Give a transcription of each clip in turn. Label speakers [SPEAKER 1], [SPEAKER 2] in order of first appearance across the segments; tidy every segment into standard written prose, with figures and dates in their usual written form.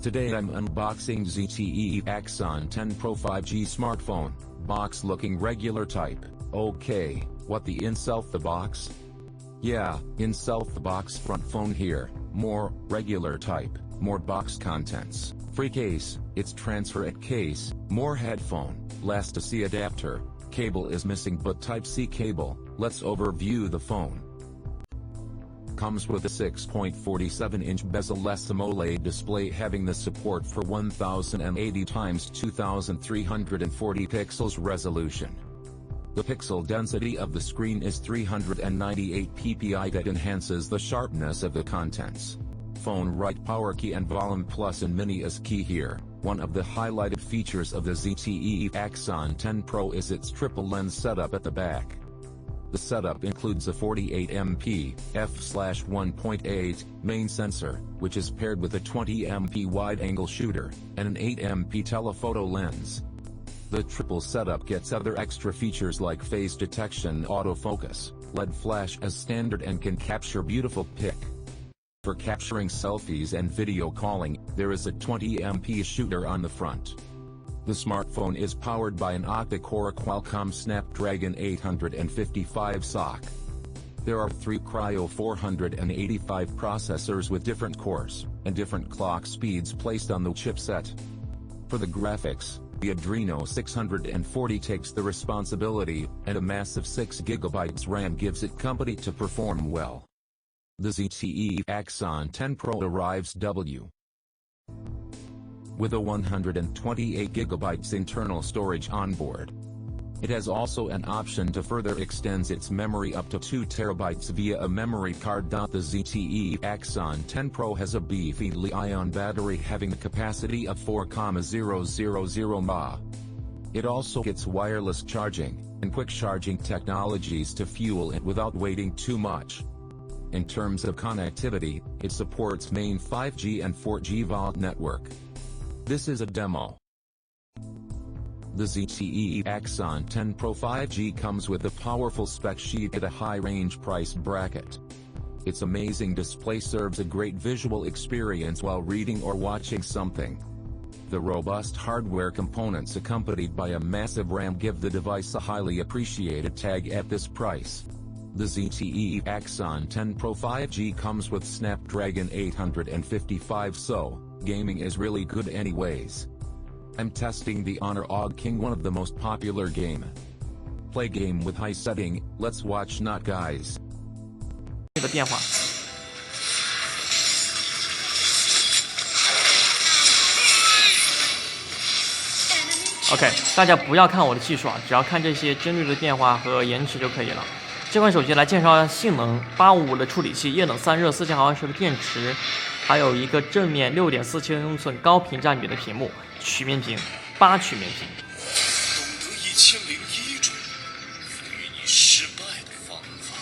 [SPEAKER 1] Today I'm unboxing ZTE Axon 10 Pro 5G smartphone, box looking regular type. Okay, what the inside the box? Yeah, inside the box front phone here, more, regular type, more box contents, free case, it's transfer at case, more headphone, last to see adapter, cable is missing but Type-C cable, let's overview the phone. Comes with a 6.47-inch bezel-less AMOLED display having the support for 1080 x 2340 pixels resolution. The pixel density of the screen is 398 ppi that enhances the sharpness of the contents. Phone right power key and volume plus and mini is key here. One of the highlighted features of the ZTE Axon 10 Pro is its triple lens setup at the back. The setup includes a 48MP f/1.8 main sensor, which is paired with a 20MP wide-angle shooter, and an 8MP telephoto lens. The triple setup gets other extra features like face detection, autofocus, LED flash as standard and can capture beautiful pic. For capturing selfies and video calling, there is a 20MP shooter on the front. The smartphone is powered by an octa-core Qualcomm Snapdragon 855 SoC. There are 3 Cryo 485 processors with different cores, and different clock speeds placed on the chipset. For the graphics, the Adreno 640 takes the responsibility, and a massive 6GB RAM gives it company to perform well. The ZTE Axon 10 Pro arrives with a 128GB internal storage on board. It has also an option to further extend its memory up to 2TB via a memory card. The ZTE Axon 10 Pro has a beefy Li-ion battery having the capacity of 4,000 mAh. It also gets wireless charging and quick charging technologies to fuel it without waiting too much. In terms of connectivity, it supports main 5G and 4G VoLTE network. This is a demo. The ZTE Axon 10 Pro 5G comes with a powerful spec sheet at a high-range price bracket. Its amazing display serves a great visual experience while reading or watching something. The robust hardware components accompanied by a massive RAM give the device a highly appreciated tag at this price. The ZTE Axon 10 Pro 5G comes with Snapdragon 855, so gaming is really good anyways. I'm testing the Honor Og King, one of the most popular game. Play game with high setting, let's watch not guys.
[SPEAKER 2] 这个电话。OK， 大家不要看我的技术啊，只要看这些帧率的变化和延迟就可以了。这款手机来介绍一下性能：855的处理器，液冷散热，4000毫安时的电池，还有一个正面6.47英寸高屏占比的屏幕，曲面屏，8曲面屏。
[SPEAKER 3] 懂得1001种赋予你失败的方法。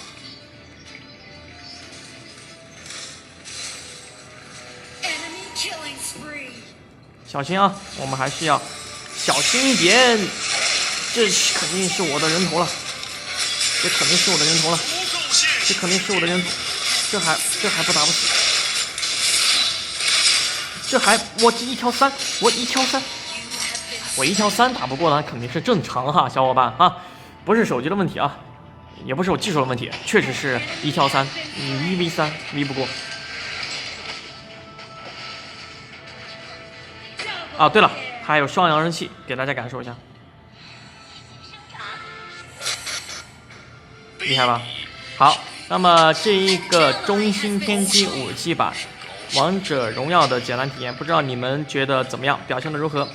[SPEAKER 2] 小心啊，我们还是要小心一点。这肯定是我的人头了。这肯定是我的人头了，这肯定是我的人头，这还不打不死，这还我1挑3，我1挑3打不过呢，肯定是正常哈，小伙伴啊，不是手机的问题啊，也不是我技术的问题，确实是1挑3，你1v3 v不过。啊，对了，还有双扬声器，给大家感受一下。厉害吧？好，那么这一个中芯天玑5G版王者荣耀的简单体验，不知道你们觉得怎么样？表现的如何？